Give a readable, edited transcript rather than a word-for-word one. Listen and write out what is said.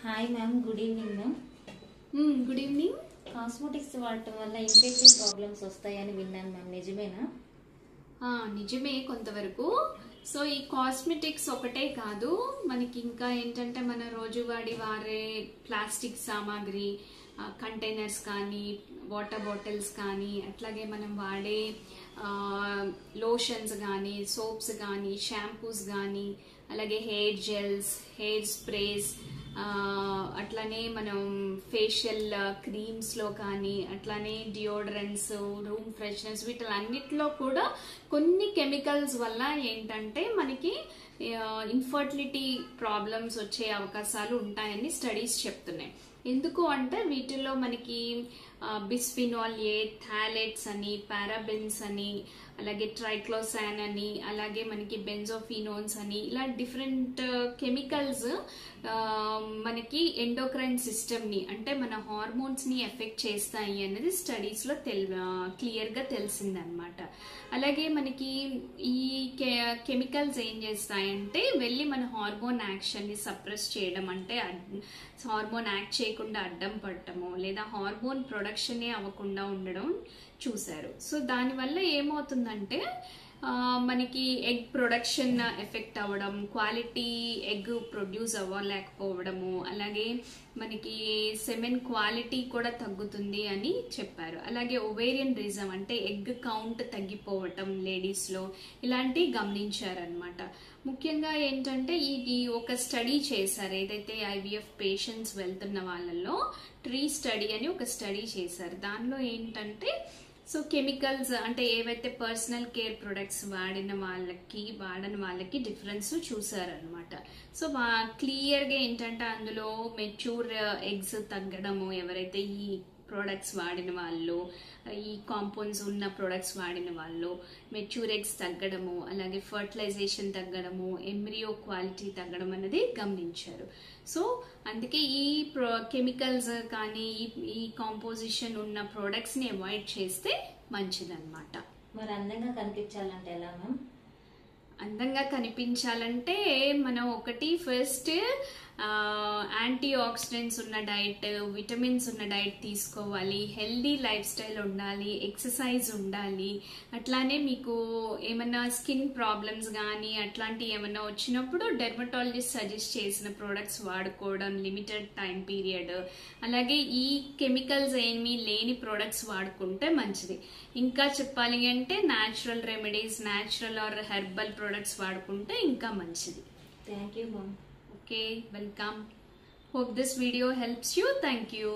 Hi ma'am, good evening ma'am. Good evening. Cosmetics వాడటం వల్ల infection problems వస్తాయని విన్నాను మ్యామ్, నిజమేనా? నిజమే కొంతవరకు. సో ఈ కాస్మెటిక్స్ ఒకటే కాదు, మనకి ఇంకా ఏంటంటే మన రోజువారీ వాడే ప్లాస్టిక్ సామాగ్రి, కంటైనర్స్ కానీ, వాటర్ బాటిల్స్ కానీ, అట్లాగే మనం వాడే లోషన్స్ కానీ, సోప్స్ కానీ, షాంపూస్ కానీ, అలాగే హెయిర్ జెల్స్, హెయిర్ స్ప్రేస్, అట్లానే మనం ఫేషియల్ క్రీమ్స్లో కానీ, అట్లానే డియోడ్రెంట్స్, రూమ్ ఫ్రెషనర్స్, వీటిలన్నిటిలో కూడా కొన్ని కెమికల్స్ వల్ల ఏంటంటే మనకి ఇన్ఫర్టిలిటీ ప్రాబ్లమ్స్ వచ్చే అవకాశాలు ఉంటాయని స్టడీస్ చెప్తున్నాయి. ఎందుకు అంటే వీటిల్లో మనకి బిస్ఫినాల్ ఏ, థాలెట్స్ అని, పారాబెన్స్ అని, అలాగే ట్రైక్లోసాన్ అని, అలాగే మనకి బెంజోఫినోన్స్ అని, ఇలా డిఫరెంట్ కెమికల్స్ మనకి ఎండోక్రైన్ సిస్టమ్ని అంటే మన హార్మోన్స్ని ఎఫెక్ట్ చేస్తాయి అనేది స్టడీస్లో క్లియర్గా తెలిసిందనమాట. అలాగే మనకి ఈ కెమికల్స్ ఏం చేస్తాయంటే వెళ్ళి మన హార్మోన్ యాక్షన్ని సప్రెస్ చేయడం, అంటే హార్మోన్ యాక్ట్ చేయకుండా అడ్డం పడటము, లేదా హార్మోన్ ప్రొడక్షనే అవ్వకుండా ఉండడం చూశారు. సో దానివల్ల ఏమవుతుందంటే మనకి ఎగ్ ప్రొడక్షన్ ఎఫెక్ట్ అవ్వడం, క్వాలిటీ ఎగ్ ప్రొడ్యూస్ అవ్వలేకపోవడము, అలాగే మనకి సెమెన్ క్వాలిటీ కూడా తగ్గుతుంది అని చెప్పారు. అలాగే ఒవేరియన్ రిజం అంటే ఎగ్ కౌంట్ తగ్గిపోవటం లేడీస్లో, ఇలాంటివి గమనించారనమాట. ముఖ్యంగా ఏంటంటే ఈ ఒక స్టడీ చేశారు, ఏదైతే ఐవీఎఫ్ పేషెంట్స్ వెళ్తున్న వాళ్ళల్లో ట్రీ స్టడీ అని ఒక స్టడీ చేశారు. దానిలో ఏంటంటే సో కెమికల్స్ అంటే ఏవైతే పర్సనల్ కేర్ ప్రొడక్ట్స్ వాడని వాళ్ళకి డిఫరెన్స్ చూసారనమాట. సో క్లియర్గా ఏంటంటే అందులో మెచ్యూర్ ఎగ్స్ తగ్గడము, ఎవరైతే ఈ ప్రొడక్ట్స్ వాడిన వాళ్ళు, ఈ కాంపౌండ్స్ ఉన్న ప్రొడక్ట్స్ వాడిన వాళ్ళు మెచ్యూర్ ఎగ్స్ తగ్గడము, అలాగే ఫర్టిలైజేషన్ తగ్గడము, ఎంబ్రియో క్వాలిటీ తగ్గడం అనేది గమనించారు. సో అందుకే ఈ కెమికల్స్ కానీ ఈ కాంపోజిషన్ ఉన్న ప్రొడక్ట్స్ని అవాయిడ్ చేస్తే మంచిదన్నమాట. మరి అందంగా కనిపించాలంటే ఎలా మ్యామ్? అందంగా కనిపించాలంటే మనం ఒకటి ఫస్ట్ యాంటీ ఆక్సిడెంట్స్ ఉన్న డైట్, విటమిన్స్ ఉన్న డైట్ తీసుకోవాలి, హెల్దీ లైఫ్ స్టైల్ ఉండాలి, ఎక్సర్సైజ్ ఉండాలి. అట్లానే మీకు ఏమైనా స్కిన్ ప్రాబ్లమ్స్ కానీ అట్లాంటివి ఏమైనా వచ్చినప్పుడు డెర్మటాలజిస్ట్ సజెస్ట్ చేసిన ప్రోడక్ట్స్ వాడుకోవడం, లిమిటెడ్ టైం పీరియడ్. అలాగే ఈ కెమికల్స్ ఏమీ లేని ప్రోడక్ట్స్ వాడుకుంటే మంచిది. ఇంకా చెప్పాలి అంటే natural remedies, natural or herbal products వాడుకుంటే ఇంకా మంచిది. Thank you ma'am. Okay, welcome. Hope this video helps you. Thank you.